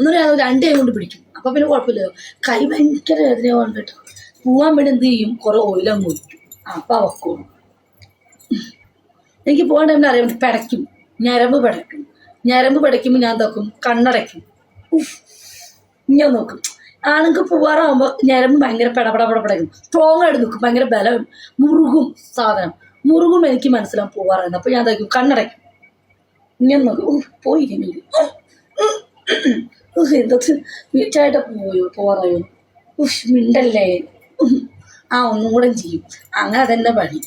എന്നിട്ട് ഞാൻ 2 കൈ കൊണ്ട് പിടിക്കും. അപ്പൊ പിന്നെ കുഴപ്പമില്ലല്ലോ. കൈ ഭയങ്കര വേദന കൊണ്ടിട്ട് പോവാൻ വേണ്ടി എന്ത് ചെയ്യും, കുറെ ഓയിലങ്ങ് ഒഴിക്കും. അപ്പൊ അവക്കോളും. എനിക്ക് പോകാൻ ടൈമിൽ അറിയാം, പിടയ്ക്കും, ഞരമ്പ് പിടയ്ക്കും. ഞരമ്പ് പിടയ്ക്കുമ്പോൾ ഞാൻ തക്കും കണ്ണടയ്ക്കും. ഞാൻ നോക്കും. ആണെങ്കിൽ പോവാറാകുമ്പോൾ ഞരമ്പ് ഭയങ്കര പെടപെടപെടപെടക്കും, സ്ട്രോങ് ആയിട്ട് നിൽക്കും, ഭയങ്കര ബലം, മുറുകും. സാധനം മുറുകും. എനിക്ക് മനസ്സിലാവും പോവാറായിരുന്നു. അപ്പൊ ഞാൻ തയ്ക്കും കണ്ണടയ്ക്കും. ഇങ്ങനെ നോക്കും. പോയിരിക്കും എന്തൊക്കെ വീട്ടായിട്ട് പോവാറായോ, മിണ്ടല്ലേ. ഒന്നും കൂടെ ചെയ്യും. അങ്ങനെ തന്നെ പണി.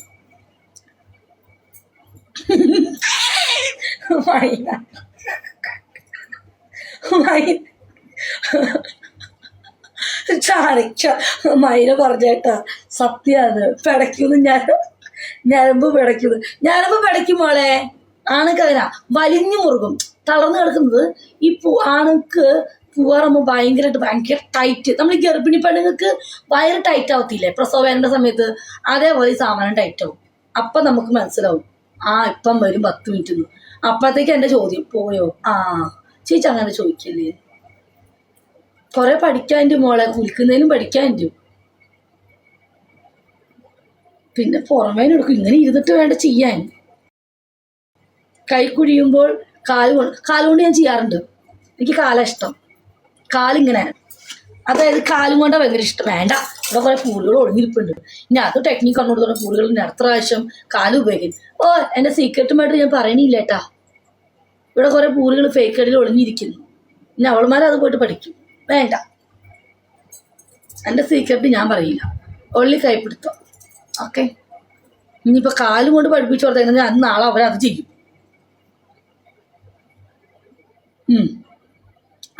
മൈന പറഞ്ഞേട്ടാ, സത്യാണ്. പിടയ്ക്കുന്നു ഞരമ്പ് പിടയ്ക്കുന്നു. ഞരമ്പ് പിടയ്ക്കും മോളെ. ആണക്ക് അതിനാ വലിഞ്ഞു മുറുകും. തളർന്നു കിടക്കുന്നത് ഈ ആണക്ക് പൂവാറുമ്പോൾ ഭയങ്കര ടൈറ്റ്. നമ്മൾ ഈ ഗർഭിണി പെണ്ണുങ്ങൾക്ക് വയറ് ടൈറ്റ് ആവത്തില്ലേ പ്രസവ വേദന സമയത്ത്, അതേപോലെ ഈ സാമാനം ടൈറ്റ് ആവും. അപ്പം നമുക്ക് മനസ്സിലാവും ഇപ്പം വരും 10 മിനിറ്റ്. അപ്പത്തേക്ക് എൻ്റെ ചോദ്യം പോയോ. ചേച്ചി അങ്ങനെ ചോദിക്കല്ലേ. കുറെ പഠിക്കാൻ്റെ മോളെ, കുലിക്കുന്നതിനും പഠിക്കാൻ്റെ. പിന്നെ പുറമേനെടുക്കും. ഇങ്ങനെ ഇരുന്നിട്ട് വേണ്ട ചെയ്യാൻ. കൈ കുഴിയുമ്പോൾ കാലുകൊണ്ട് ഞാൻ ചെയ്യാറുണ്ട്. എനിക്ക് കാലാ ഇഷ്ടം. കാലിങ്ങനെ, അതായത് കാലും കൊണ്ടാണ് ഭയങ്കര ഇഷ്ടം. വേണ്ട, ഇവിടെ കുറെ പൂളുകൾ ഒളിഞ്ഞിരിപ്പുണ്ട്. ഇനി അത് ടെക്നിക്ക് പറഞ്ഞു കൊടുക്കുന്ന പൂളുകൾ അടുത്ത പ്രാവശ്യം കാല് ഉപയോഗിക്കും. എൻ്റെ സീക്രട്ടുമായിട്ട് ഞാൻ പറയണില്ല കേട്ടാ. ഇവിടെ കുറെ പൂളുകൾ ഫേക്ക് അടിയിൽ ഒളിഞ്ഞിരിക്കുന്നു. ഇനി അവൾമാരത് പോയിട്ട് പഠിക്കും. വേണ്ട, എൻ്റെ സീക്രട്ട് ഞാൻ പറയില്ല. ഒള്ളി കൈപ്പിടുത്തം. ഓക്കെ. ഇനിയിപ്പോൾ കാലും കൊണ്ട് പഠിപ്പിച്ചു കൊടുത്താൽ അന്ന് നാളെ അവരത് ചെയ്യും.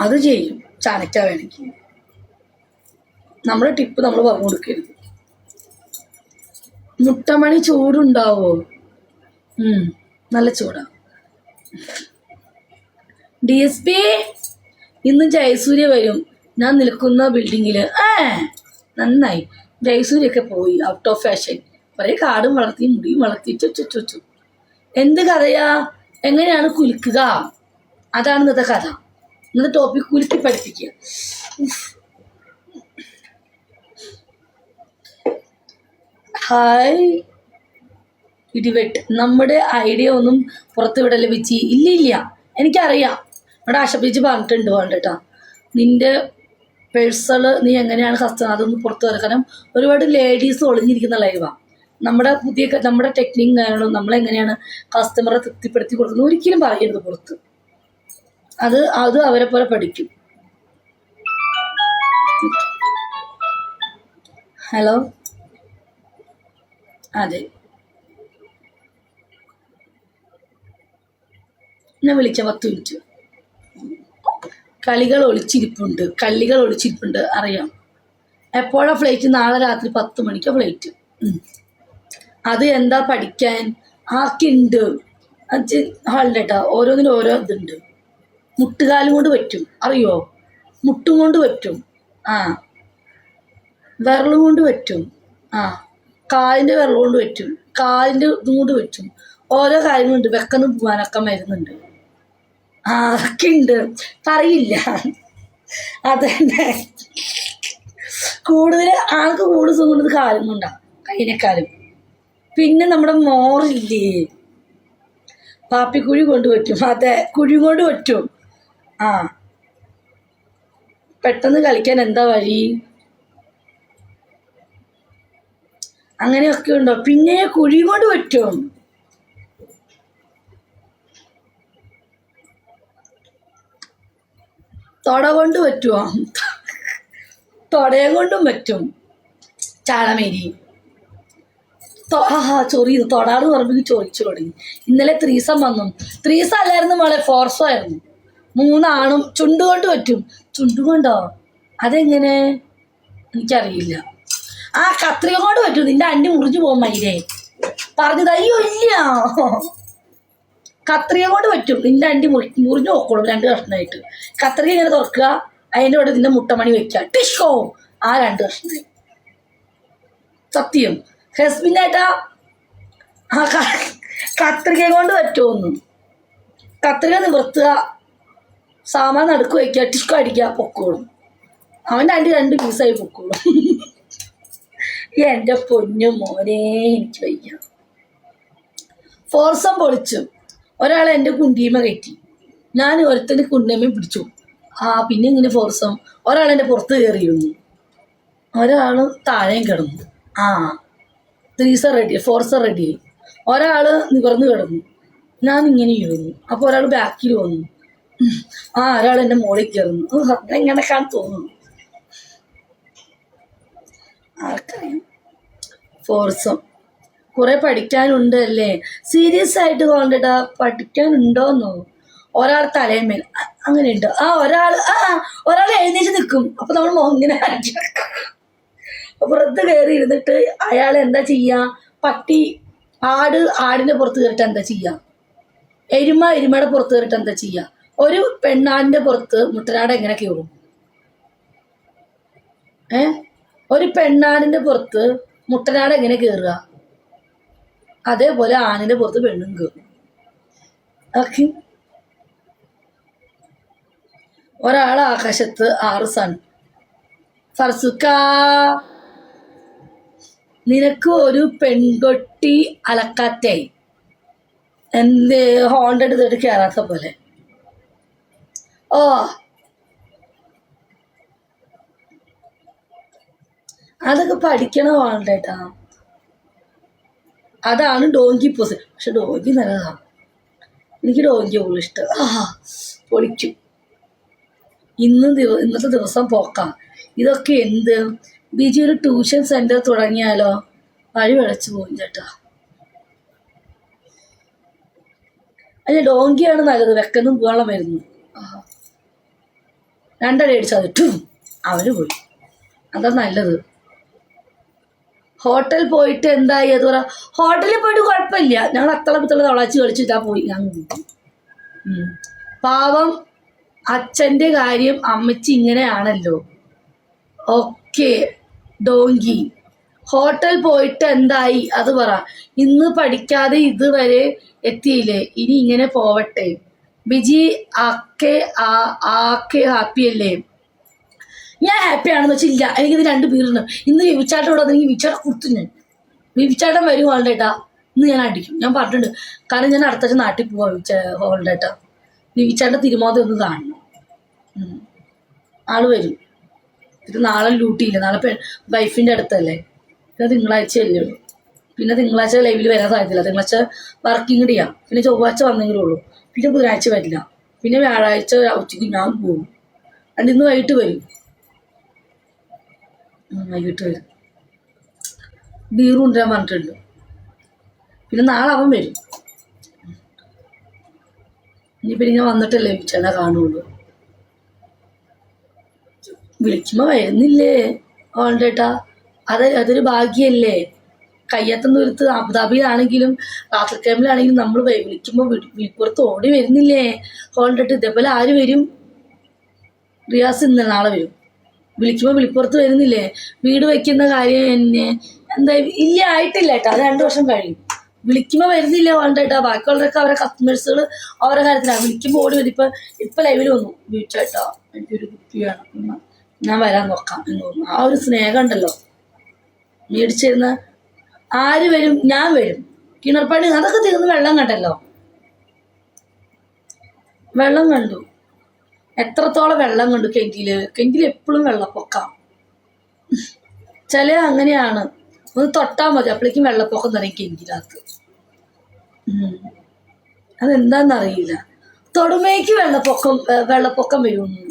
അത് ചെയ്യും ചാനക്ക വേണമെങ്കിൽ. നമ്മുടെ ടിപ്പ് നമ്മൾ പറഞ്ഞു കൊടുക്കരുത്. മുട്ടമണി ചൂടുണ്ടാവോ? നല്ല ചൂടാ. DSP ഇന്ന് ജയസൂര്യ വരും. ഞാൻ നിൽക്കുന്ന ബിൽഡിങ്ങിൽ. നന്നായി. ജയസൂര്യൊക്കെ പോയി ഔട്ട് ഓഫ് ഫാഷൻ. കുറേ കാടും വളർത്തി, മുടിയും വളർത്തി. ചൊച്ചു എന്ത് കഥയാ? എങ്ങനെയാണ് കുലുക്കുക? അതാണ് ഇന്നത്തെ കഥ. ഇന്നത്തെ ടോപ്പിക് കുലുക്കി പഠിപ്പിക്കുക. ഹായ് ഇടിവെട്ട്. നമ്മുടെ ഐഡിയ ഒന്നും പുറത്ത് വിടല് വെച്ച്. ഇല്ല, എനിക്കറിയാം. നമ്മുടെ ആശപ്പിച്ച് പറഞ്ഞിട്ടുണ്ട് വേണ്ടട്ടാ. നിന്റെ പേഴ്സണൽ നീ എങ്ങനെയാണ് കസ്റ്റമർ അതൊന്നും പുറത്ത് വരാം. കാരണം ഒരുപാട് ലേഡീസ് ഒളിഞ്ഞിരിക്കുന്ന ലൈവാണ്. നമ്മുടെ ടെക്നിക്ക് ആണോ, നമ്മളെങ്ങനെയാണ് കസ്റ്റമറെ തൃപ്തിപ്പെടുത്തി കൊടുക്കുന്നത് ഒരിക്കലും പറയരുത് പുറത്ത്. അത് അവരെ പോലെ പഠിക്കും. ഹലോ. അതെ, ഞാൻ വിളിച്ച 10 മിനിറ്റ്. കള്ളികൾ ഒളിച്ചിരിപ്പുണ്ട് അറിയാം. എപ്പോഴാണ് ഫ്ലൈറ്റ്? നാളെ രാത്രി 10 മണിക്കാ ഫ്ലൈറ്റ്. അത് എന്താ പഠിക്കാൻ ആക്കിണ്ട് ഹാളിൻ്റെ കേട്ടോ. ഓരോന്നിനും ഓരോ ഇതുണ്ട്. മുട്ടുകാലും കൊണ്ട് പറ്റും, അറിയോ? മുട്ടും കൊണ്ട് പറ്റും. വിരലും കൊണ്ട് പറ്റും. കാലിൻ്റെ വിരൽ കൊണ്ട് പറ്റും. കാലിൻ്റെ ഇതും കൊണ്ട് പറ്റും. ഓരോ കാര്യങ്ങളുണ്ട്. വെക്കുന്നു പോകാനൊക്കെ മരുന്നുണ്ട്. ഒക്കെ ഉണ്ട്, പറയില്ല. അതന്നെ. ആൾക്ക് കൂടുതൽ സുഖം കൊണ്ടത് കാലും കൊണ്ടാണ്, കൈനേക്കാലും. പിന്നെ നമ്മുടെ മോറില്ലേ, പാപ്പിക്കുഴി കൊണ്ട് പറ്റും. അതെ, കുഴി കൊണ്ട് പറ്റും. പെട്ടെന്ന് കളിക്കാൻ എന്താ വഴി? അങ്ങനെയൊക്കെ ഉണ്ടോ? പിന്നെ കുഴി കൊണ്ട് പറ്റും. തൊട കൊണ്ട് പറ്റുമോ? തൊടയും കൊണ്ടും പറ്റും. ചാളമേരി ചൊറിയുന്നു. തൊടാന്ന് പറയുമ്പോൾ ചോദിച്ചു തുടങ്ങി. ഇന്നലെ 3 വന്നു. 3 അല്ലായിരുന്നു മോളെ, 4 ആയിരുന്നു. 3 ആണും. ചുണ്ടുകൊണ്ട് പറ്റും. ചുണ്ടുകൊണ്ടോ? അതെങ്ങനെ? എനിക്കറിയില്ല. കത്രിക കൊണ്ട് പറ്റും. നിന്റെ അണ്ടി മുറിഞ്ഞു പോകും മയിലേ. പറഞ്ഞത് അയ്യോ ഇല്ല. കത്രിക കൊണ്ട് പറ്റും. നിന്റെ അണ്ടി മുറിഞ്ഞു നോക്കോളും 2 കഷ്ണമായിട്ട്. കത്രിക ഇങ്ങനെ തുറക്കുക, അതിൻ്റെ കൂടെ നിന്റെ മുട്ടമണി വെക്കുക. ടിഷ്കോ 2 കഷ്ണമായി. സത്യം ഹസ്ബിൻഡേട്ടാ. കത്രിക കൊണ്ട് പറ്റുമെന്ന്. കത്രിക നിവർത്തുക, സാമാൻ നടുക്ക് വയ്ക്കുക, ടിഷ്ക അടിക്കുക, പൊക്കോളും. അവൻ്റെ ആൻറ്റി 2 പീസായി പൊക്കോളും. എൻ്റെ പൊന്നു മോനെ എനിക്ക് വയ്യ. ഫോർസം പൊളിച്ചു. ഒരാൾ എൻ്റെ കുണ്ടിയമ്മ കയറ്റി, ഞാൻ ഒരുത്തൻ്റെ കുണ്ടിയമ്മ പിടിച്ചു. പിന്നെ ഇങ്ങനെ ഫോർസം. ഒരാൾ എൻ്റെ പുറത്ത് കയറിയിരുന്നു, ഒരാൾ താഴെയും കിടന്നു. 3 റെഡി, 4 റെഡിയായി. ഒരാൾ നിവർന്ന് കിടന്നു, ഞാൻ ഇങ്ങനെ ഇരുന്നു. അപ്പോൾ ഒരാൾ ബാക്കിൽ വന്നു. ഒരാൾ എൻ്റെ മുകളിൽ കയറുന്നു. എങ്ങനെയൊക്കെയാണ് തോന്നുന്നു, ആർക്കറിയാം. ഫോർസം കുറെ പഠിക്കാനുണ്ട് അല്ലേ? സീരിയസ് ആയിട്ട് കൊണ്ടിട്ടാ പഠിക്കാനുണ്ടോന്നോ? ഒരാൾ തലയമേൽ അങ്ങനെയുണ്ട്. ഒരാൾ എഴുന്നേറ്റ് നിൽക്കും. അപ്പൊ നമ്മൾ ഇങ്ങനെ പുറത്ത് കയറി ഇരുന്നിട്ട് അയാൾ എന്താ ചെയ്യാ? പട്ടി ആടിന്റെ പുറത്ത് കയറിട്ട് എന്താ ചെയ്യാ? എരുമയുടെ പുറത്ത് കയറിട്ട് എന്താ ചെയ്യാ? ഒരു പെണ്ണാടിന്റെ പുറത്ത് മുട്ടനാട് എങ്ങനെ കയറും? ഒരു പെണ്ണാടിന്റെ പുറത്ത് മുട്ടനാട് എങ്ങനെ കയറുക? അതേപോലെ ആണിന്റെ പുറത്ത് പെണ്ണും കയറും. ഓക്കെ. ഒരാൾ ആകാശത്ത് 6 സൺ. ഫർസുക്ക, നിനക്ക് ഒരു പെൺകൊട്ടി അലക്കാറ്റായി. എന്ത് ഹോണ്ടഡ് തൊട്ട് കയറാത്ത പോലെ. അതൊക്കെ പഠിക്കണം വേണ്ടേട്ടാ. അതാണ് ഡോങ്കി പോസ്. പക്ഷെ ഡോങ്കി നല്ലതാണ്, എനിക്ക് ഡോങ്കി കൂടുതൽ ഇഷ്ടം. പൊളിക്കും. ഇന്നത്തെ ദിവസം പോക്കാം. ഇതൊക്കെ എന്ത്? ബിജി ഒരു ട്യൂഷൻ സെന്റർ തുടങ്ങിയാലോ? വഴി വിളച്ചു പോകും ചേട്ടാ. അല്ല, ഡോങ്കിയാണ് നല്ലത്. വെക്കെന്നും പോകാനുള്ള മരുന്ന്. 2 അടി അടിച്ചാൽ അവര് പോയി. അതാ നല്ലത്. ഹോട്ടൽ പോയിട്ട് എന്തായി? അത് പറ. ഹോട്ടലിൽ പോയിട്ട് കുഴപ്പമില്ല, ഞങ്ങൾ അത്തളപ്പിത്തള തവളാച്ച് കളിച്ചിട്ടാ പോയി. പാവം അച്ഛൻ്റെ കാര്യം അമ്മച്ചി ഇങ്ങനെയാണല്ലോ. ഓക്കെ ഡോങ്കി, ഹോട്ടൽ പോയിട്ട് എന്തായി അത് പറ. ഇന്ന് പഠിക്കാതെ ഇതുവരെ എത്തിയില്ലേ, ഇനി ഇങ്ങനെ പോവട്ടെ. ബിജി ആക്കെ ഹാപ്പിയല്ലേ? ഞാൻ ഹാപ്പിയാണെന്ന് വെച്ചില്ല. എനിക്കിത് 2 പേരുണ്ട്. ഇന്ന് വിവിച്ചാട്ടം ഇവിടെ വന്നെങ്കിൽ വിവിച്ചാട്ടം കൊടുത്തു. ഞാൻ വിവിച്ചാട്ടം വരും ഹോൾഡേട്ടാ. ഇന്ന് ഞാൻ അടിക്കും, ഞാൻ പറഞ്ഞിട്ടുണ്ട്. കാരണം ഞാൻ അടുത്ത നാട്ടിൽ പോവാം. ഹോൾഡേട്ടാ വിവിച്ചാട്ടം തിരുമോദം ഒന്ന് കാണണം. ആള് വരും. ഇത് നാളെ ഡ്യൂട്ടിയില്ല, നാളെ വൈഫിൻ്റെ അടുത്തല്ലേ. പിന്നെ തിങ്കളാഴ്ച അല്ലേ ഉള്ളൂ. പിന്നെ തിങ്കളാഴ്ച ലൈവിൽ വരാൻ സാധ്യതയില്ല. തിങ്കളാഴ്ച വർക്കിംഗ് ഡേയാ. പിന്നെ ചൊവ്വാഴ്ച വന്നെങ്കിലേ ഉള്ളൂ. പിന്നെ ബുധനാഴ്ച വരില്ല. പിന്നെ വ്യാഴാഴ്ച ഉച്ചയ്ക്ക് ഞാൻ പോകും. അത് ഇന്ന് വൈകിട്ട് വരും. ബീറും കൊണ്ടുവരാൻ പറഞ്ഞിട്ടുണ്ട്. പിന്നെ നാളെ അവൻ വരും. ഇനിയിപ്പോൾ ഞാൻ വന്നിട്ടല്ലേ വിളിച്ചാൽ കാണുള്ളൂ. വിളിക്കുമ്പോൾ വരുന്നില്ലേ ഓൾഡേട്ടാ? അതൊരു ഭാഗ്യല്ലേ. കയ്യത്തം ദൂരത്ത് അബുദാബിയിലാണെങ്കിലും റാസൽ ക്യാമ്പിലാണെങ്കിലും നമ്മൾ വിളിക്കുമ്പോൾ വിളിപ്പുറത്ത് ഓടി വരുന്നില്ലേ ഹോൾഡേട്ട്? ഇതേപോലെ ആര് വരും? റിയാസ് ഇന്ന് നാളെ വരും. വിളിക്കുമ്പോൾ വിളിപ്പുറത്ത് വരുന്നില്ലേ? വീട് വയ്ക്കുന്ന കാര്യം എന്നെ എന്താ ഇല്ല, ആയിട്ടില്ല കേട്ടോ. അത് 2 വർഷം കഴിയും. വിളിക്കുമ്പോൾ വരുന്നില്ല ഹോൾഡേട്ടാ. ബാക്കിയുള്ളവരൊക്കെ അവരെ കസ്റ്റമേഴ്സുകൾ അവരുടെ കാര്യത്തിലാണ്. വിളിക്കുമ്പോൾ ഓടി വരും. ഇപ്പം ലൈവിൽ വന്നു, വിളിച്ചേട്ടാ എനിക്കൊരു കുട്ടി വേണം, ഞാൻ വരാൻ നോക്കാം എന്ന് തോന്നുന്നു. ആ ഒരു സ്നേഹം ഉണ്ടല്ലോ. മേടിച്ചിരുന്ന ആര് വരും? ഞാൻ വരും. കിണർപ്പണി അതൊക്കെ തീർന്ന് വെള്ളം കണ്ടല്ലോ. വെള്ളം കണ്ടു, എത്രത്തോളം വെള്ളം കണ്ടു. കെന്റിൽ എപ്പോഴും വെള്ളപ്പൊക്കം. ചില അങ്ങനെയാണ്, ഒന്ന് തൊട്ടാൽ മതി അപ്പോഴേക്കും വെള്ളപ്പൊക്കം തുടങ്ങി കെന്റിനകത്ത്. അതെന്താന്നറിയില്ല. തൊടുമേക്ക് വെള്ളപ്പൊക്കം വരുമെന്ന്.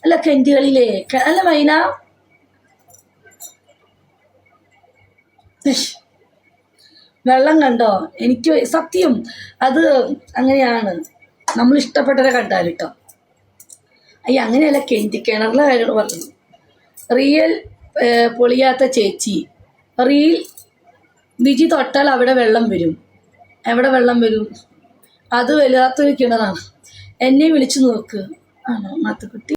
അല്ല കെന്റുകളിലേ അല്ല മൈന. വെള്ളം കണ്ടോ? എനിക്ക് സത്യം അത് അങ്ങനെയാണ്. നമ്മൾ ഇഷ്ടപ്പെട്ടവരെ കണ്ടാലിട്ടോ. അങ്ങനെയല്ല, കിണറിലെ കാര്യങ്ങൾ പറഞ്ഞു. റിയൽ പൊളിയാത്ത ചേച്ചി. റിയൽ ബിജി തൊട്ടാൽ അവിടെ വെള്ളം വരും. എവിടെ വെള്ളം വരും? അത് വല്ലാത്തൊരു കിണറാണ്. എന്നെ വിളിച്ചു നോക്ക്. ആണോ മാത്തുക്കുട്ടി?